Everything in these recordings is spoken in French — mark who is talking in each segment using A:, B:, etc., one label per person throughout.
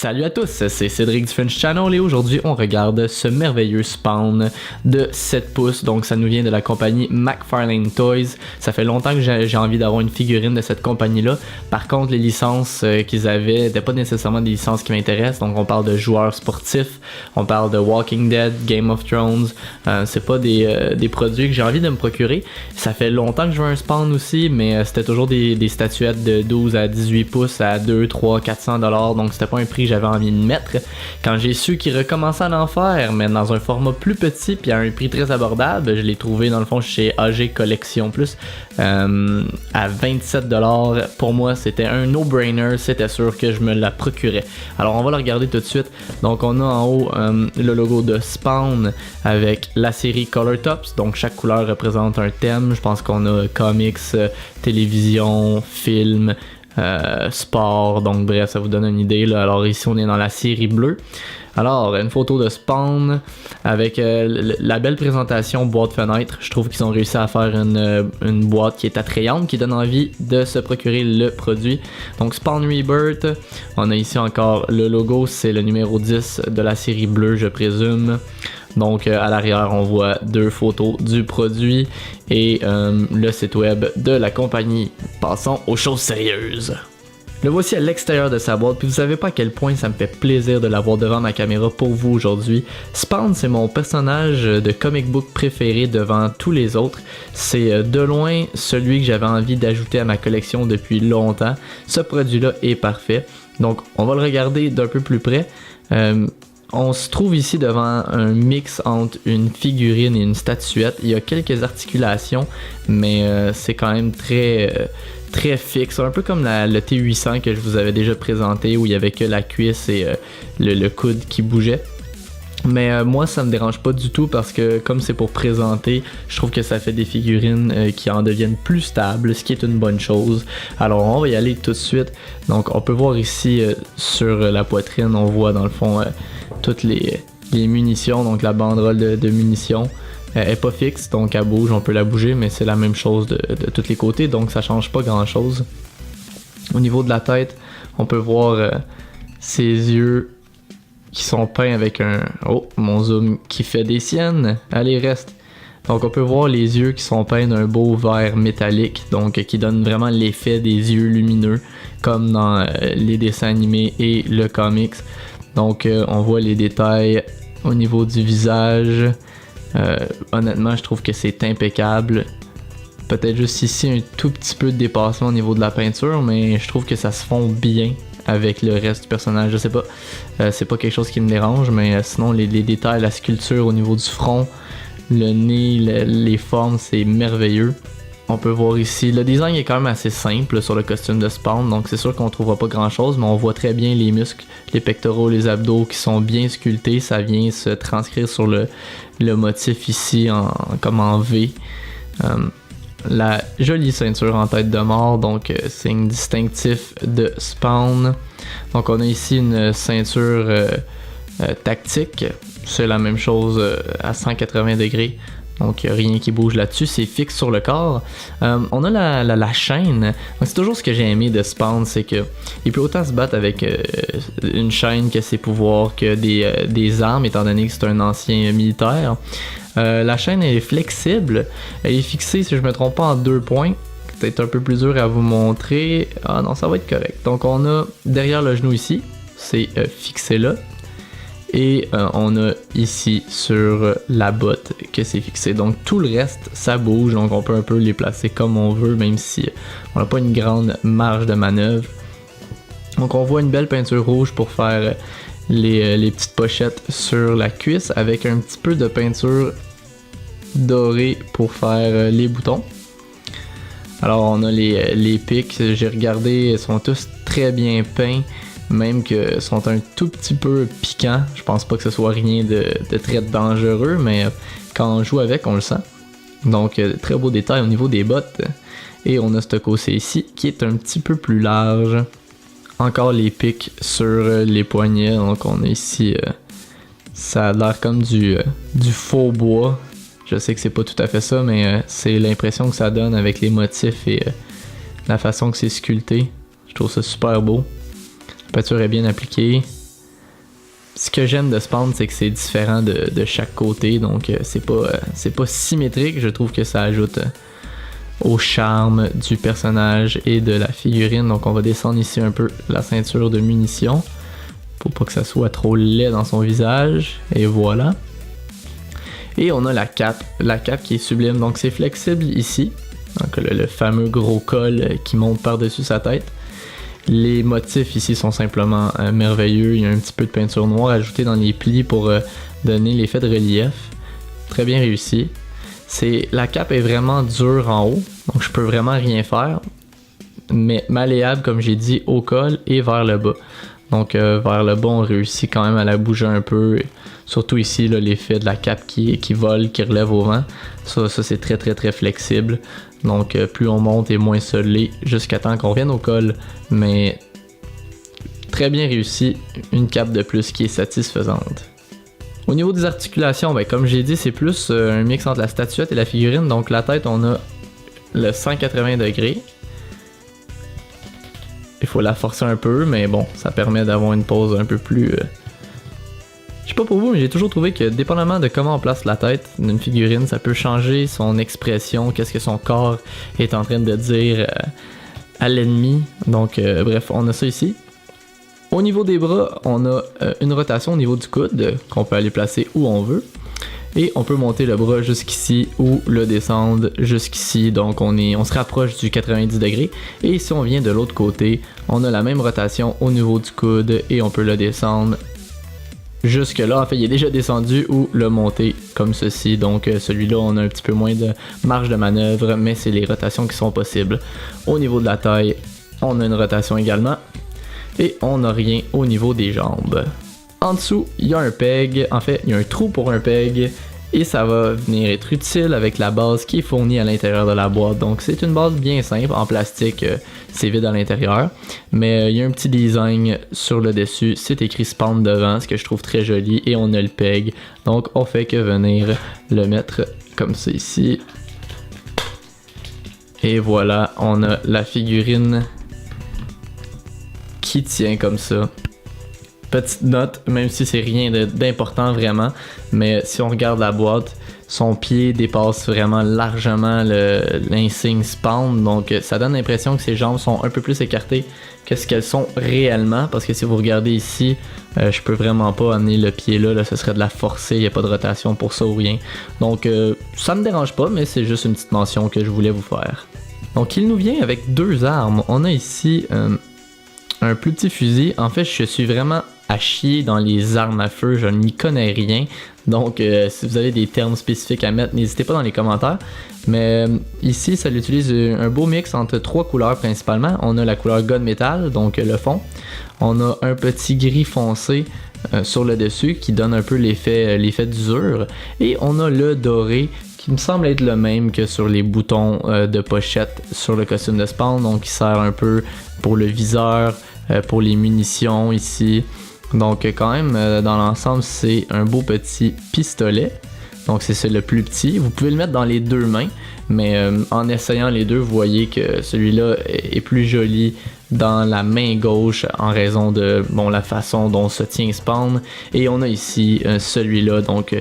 A: Salut à tous, c'est Cédric du French Channel et aujourd'hui on regarde ce merveilleux Spawn de 7 pouces, donc ça nous vient de la compagnie McFarlane Toys. Ça fait longtemps que j'ai envie d'avoir une figurine de cette compagnie-là. Par contre, les licences qu'ils avaient n'étaient pas nécessairement des licences qui m'intéressent, donc on parle de joueurs sportifs, on parle de Walking Dead, Game of Thrones, c'est pas des produits que j'ai envie de me procurer. Ça fait longtemps que je veux un Spawn aussi, mais c'était toujours des statuettes de 12 à 18 pouces à 2, 3, 400$, donc c'était pas un prix que j'avais envie de mettre. Quand j'ai su qu'il recommençait à l'en faire, mais dans un format plus petit puis à un prix très abordable, je l'ai trouvé dans le fond chez AG Collection Plus à 27$. Pour moi, c'était un no-brainer, c'était sûr que je me la procurais. Alors on va la regarder tout de suite. Donc on a en haut le logo de Spawn avec la série Color Tops, donc chaque couleur représente un thème. Je pense qu'on a comics, télévision, film, sport, donc bref, ça vous donne une idée là. Alors ici on est dans la série bleue. Alors une photo de Spawn avec la belle présentation boîte fenêtre. Je trouve qu'ils ont réussi à faire une boîte qui est attrayante, qui donne envie de se procurer le produit. Donc Spawn Rebirth, on a ici encore le logo, c'est le numéro 10 de la série bleue je présume. Donc à l'arrière on voit deux photos du produit et le site web de la compagnie. Passons aux choses sérieuses. Le voici à l'extérieur de sa boîte, puis vous savez pas à quel point ça me fait plaisir de l'avoir devant ma caméra pour vous aujourd'hui. Spawn, c'est mon personnage de comic book préféré devant tous les autres. C'est de loin celui que j'avais envie d'ajouter à ma collection depuis longtemps. Ce produit-là est parfait. Donc on va le regarder d'un peu plus près. On se trouve ici devant un mix entre une figurine et une statuette. Il y a quelques articulations, mais c'est quand même très fixe. Un peu comme le T800 que je vous avais déjà présenté, où il y avait que la cuisse et le coude qui bougeait. Mais moi ça me dérange pas du tout parce que comme c'est pour présenter, je trouve que ça fait des figurines qui en deviennent plus stables, ce qui est une bonne chose. Alors on va y aller tout de suite. Donc on peut voir ici sur la poitrine, on voit dans le fond toutes les munitions, donc la banderole de munitions. Elle est pas fixe, donc elle bouge, on peut la bouger, mais c'est la même chose de tous les côtés, donc ça change pas grand chose. Au niveau de la tête, on peut voir ses yeux qui sont peints avec un... Oh, mon zoom qui fait des siennes. Allez, reste. Donc on peut voir les yeux qui sont peints d'un beau vert métallique, donc qui donne vraiment l'effet des yeux lumineux, comme dans les dessins animés et le comics. Donc on voit les détails au niveau du visage. Honnêtement, je trouve que c'est impeccable. Peut-être juste ici un tout petit peu de dépassement au niveau de la peinture, mais je trouve que ça se fond bien avec le reste du personnage. Je sais pas, c'est pas quelque chose qui me dérange, mais sinon les détails, la sculpture au niveau du front, le nez, les formes, c'est merveilleux. On peut voir ici, le design est quand même assez simple sur le costume de Spawn, donc c'est sûr qu'on trouvera pas grand chose, mais on voit très bien les muscles, les pectoraux, les abdos qui sont bien sculptés. Ça vient se transcrire sur le motif ici comme en V. La jolie ceinture en tête de mort, donc signe distinctif de Spawn. Donc on a ici une ceinture tactique, c'est la même chose à 180 degrés. Donc rien qui bouge là-dessus, c'est fixe sur le corps. On a la chaîne. Donc, c'est toujours ce que j'ai aimé de Spawn, c'est que il peut autant se battre avec une chaîne que ses pouvoirs, que des armes, étant donné que c'est un ancien militaire. La chaîne est flexible, elle est fixée, si je me trompe pas, en 2 points. Peut-être un peu plus dur à vous montrer. Ah non, ça va être correct. Donc on a derrière le genou ici, c'est fixé là. Et on a ici sur la botte que c'est fixé. Donc tout le reste, ça bouge. Donc on peut un peu les placer comme on veut, même si on n'a pas une grande marge de manœuvre. Donc on voit une belle peinture rouge pour faire les petites pochettes sur la cuisse, avec un petit peu de peinture dorée pour faire les boutons. Alors on a les pics, j'ai regardé, ils sont tous très bien peints. Même que sont un tout petit peu piquants. Je pense pas que ce soit rien de très dangereux, mais quand on joue avec, on le sent. Donc très beau détail au niveau des bottes. Et on a ce côté ici qui est un petit peu plus large. Encore les pics sur les poignets. Donc on a ici, ça a l'air comme du faux bois. Je sais que c'est pas tout à fait ça, mais c'est l'impression que ça donne avec les motifs et la façon que c'est sculpté. Je trouve ça super beau. La peinture est bien appliquée. ce que j'aime de Spawn, c'est que c'est différent de chaque côté, donc c'est pas symétrique. Je trouve que ça ajoute au charme du personnage et de la figurine. Donc on va descendre ici un peu la ceinture de munitions pour pas que ça soit trop laid dans son visage, et voilà. Et on a la cape qui est sublime, donc c'est flexible ici, donc le fameux gros col qui monte par-dessus sa tête. Les motifs ici sont simplement merveilleux. Il y a un petit peu de peinture noire ajoutée dans les plis pour donner l'effet de relief. Très bien réussi. La cape est vraiment dure en haut, donc je peux vraiment rien faire. Mais malléable, comme j'ai dit, au col et vers le bas. Donc vers le bas, on réussit quand même à la bouger un peu. Surtout ici, là, l'effet de la cape qui vole, qui relève au vent. Ça c'est très très très flexible. Donc plus on monte et moins solé jusqu'à temps qu'on revienne au col. Mais très bien réussi, une cape de plus qui est satisfaisante. Au niveau des articulations, ben, comme j'ai dit, c'est plus un mix entre la statuette et la figurine. Donc la tête, on a le 180 degrés. Il faut la forcer un peu, mais bon, ça permet d'avoir une pose un peu plus... Je sais pas pour vous, mais j'ai toujours trouvé que dépendamment de comment on place la tête d'une figurine, ça peut changer son expression, qu'est-ce que son corps est en train de dire à l'ennemi. Donc bref, on a ça ici. Au niveau des bras, on a une rotation au niveau du coude qu'on peut aller placer où on veut. Et on peut monter le bras jusqu'ici ou le descendre jusqu'ici. Donc on se rapproche du 90 degrés. Et si on vient de l'autre côté, on a la même rotation au niveau du coude et on peut le descendre jusque là. En fait, il est déjà descendu ou le monter comme ceci. Donc celui-là, on a un petit peu moins de marge de manœuvre, mais c'est les rotations qui sont possibles. Au niveau de la taille, on a une rotation également. Et on n'a rien au niveau des jambes. En dessous, il y a un peg, en fait, il y a un trou pour un peg, et ça va venir être utile avec la base qui est fournie à l'intérieur de la boîte. Donc c'est une base bien simple, en plastique, c'est vide à l'intérieur, mais il y a un petit design sur le dessus, c'est écrit Spawn devant, ce que je trouve très joli, et on a le peg, donc on fait que venir le mettre comme ça ici. Et voilà, on a la figurine qui tient comme ça. Petite note, même si c'est rien d'important vraiment, mais si on regarde la boîte, son pied dépasse vraiment largement l'insigne Spawn, donc ça donne l'impression que ses jambes sont un peu plus écartées que ce qu'elles sont réellement, parce que si vous regardez ici, je peux vraiment pas amener le pied là, ce serait de la forcer, il n'y a pas de rotation pour ça ou rien. Donc ça me dérange pas, mais c'est juste une petite mention que je voulais vous faire. Donc il nous vient avec deux armes. On a ici un plus petit fusil. En fait, je suis vraiment à chier dans les armes à feu, je n'y connais rien. Donc, si vous avez des termes spécifiques à mettre, n'hésitez pas dans les commentaires. Mais ici, ça utilise un beau mix entre trois couleurs principalement. On a la couleur gunmetal, donc le fond. On a un petit gris foncé sur le dessus qui donne un peu l'effet d'usure. Et on a le doré qui me semble être le même que sur les boutons de pochette sur le costume de Spawn. Donc, il sert un peu pour le viseur, pour les munitions ici. Donc quand même dans l'ensemble c'est un beau petit pistolet. Donc c'est le plus petit. Vous pouvez le mettre dans les deux mains, mais en essayant les deux, vous voyez que celui-là est plus joli dans la main gauche en raison de la façon dont se tient Spawn. Et on a ici celui-là, donc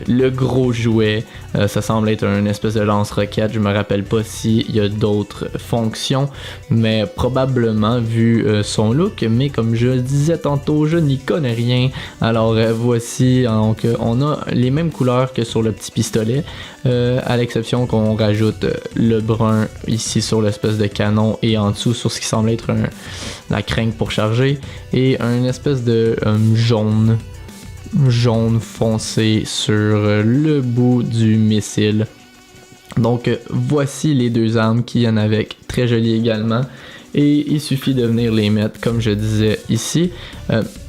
A: le gros jouet. Ça semble être une espèce de lance-roquette. Je me rappelle pas s'il y a d'autres fonctions, mais probablement vu son look. Mais comme je disais tantôt, je n'y connais rien. Alors voici, donc on a les mêmes couleurs que sur le petit pistolet, à l'exception qu'on rajoute le brun ici sur l'espèce de canon et en dessous sur ce qui semble être la crinque pour charger, et une espèce de jaune foncé sur le bout du missile. Donc voici les deux armes qui viennent avec, très jolies également, et il suffit de venir les mettre comme je disais ici.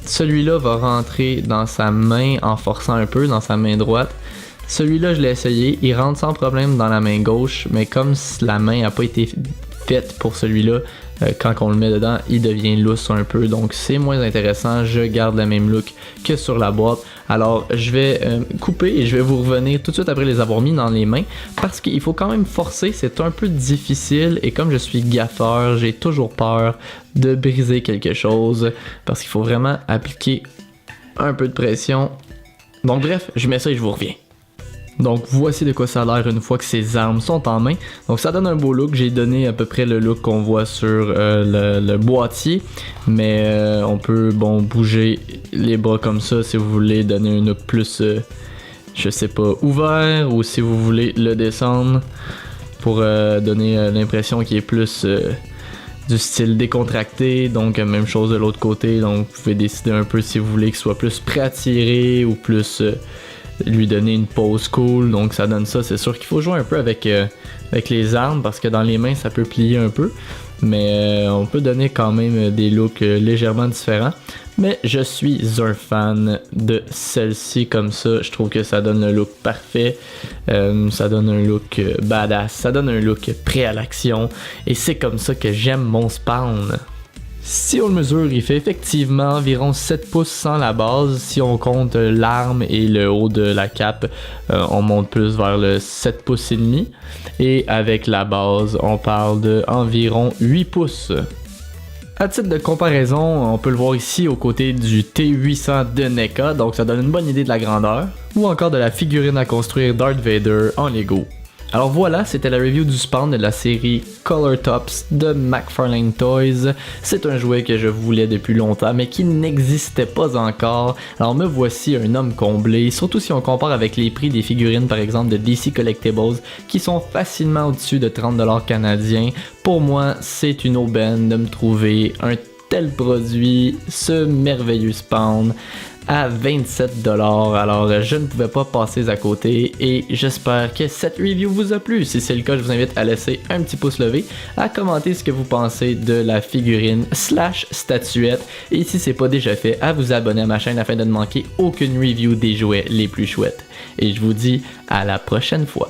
A: Celui-là va rentrer dans sa main en forçant un peu, dans sa main droite. Celui-là je l'ai essayé, il rentre sans problème dans la main gauche, mais comme la main n'a pas été faite pour celui-là, quand on le met dedans, il devient lousse un peu, donc c'est moins intéressant. Je garde le même look que sur la boîte. Alors je vais couper et je vais vous revenir tout de suite après les avoir mis dans les mains, parce qu'il faut quand même forcer, c'est un peu difficile, et comme je suis gaffeur, j'ai toujours peur de briser quelque chose, parce qu'il faut vraiment appliquer Un peu de pression. Donc bref, je mets ça et je vous reviens. Donc voici de quoi ça a l'air une fois que ces armes sont en main. Donc ça donne un beau look, j'ai donné à peu près le look qu'on voit sur le boîtier. Mais on peut bouger les bras comme ça si vous voulez donner un look plus, je sais pas, ouvert. Ou si vous voulez le descendre pour donner l'impression qu'il est plus du style décontracté. Donc même chose de l'autre côté, donc vous pouvez décider un peu si vous voulez qu'il soit plus prêt à tirer ou plus... lui donner une pose cool, donc ça donne ça. C'est sûr qu'il faut jouer un peu avec les armes parce que dans les mains ça peut plier un peu, mais on peut donner quand même des looks légèrement différents. Mais je suis un fan de celle-ci comme ça, je trouve que ça donne le look parfait, ça donne un look badass, ça donne un look prêt à l'action et c'est comme ça que j'aime mon spawn. Si on le mesure, il fait effectivement environ 7 pouces sans la base. Si on compte l'arme et le haut de la cape, on monte plus vers le 7 pouces et demi. Et avec la base, on parle de environ 8 pouces. À titre de comparaison, on peut le voir ici aux côtés du T800 de NECA, donc ça donne une bonne idée de la grandeur. Ou encore de la figurine à construire Darth Vader en Lego. Alors voilà, c'était la review du spawn de la série Color Tops de McFarlane Toys. C'est un jouet que je voulais depuis longtemps, mais qui n'existait pas encore. Alors me voici un homme comblé, surtout si on compare avec les prix des figurines par exemple de DC Collectibles, qui sont facilement au-dessus de 30$ canadiens. Pour moi, c'est une aubaine de me trouver un tel produit, ce merveilleux spawn, à 27$. Alors je ne pouvais pas passer à côté et j'espère que cette review vous a plu. Si c'est le cas, je vous invite à laisser un petit pouce levé, à commenter ce que vous pensez de la figurine / statuette et si c'est pas déjà fait, à vous abonner à ma chaîne afin de ne manquer aucune review des jouets les plus chouettes. Et je vous dis à la prochaine fois.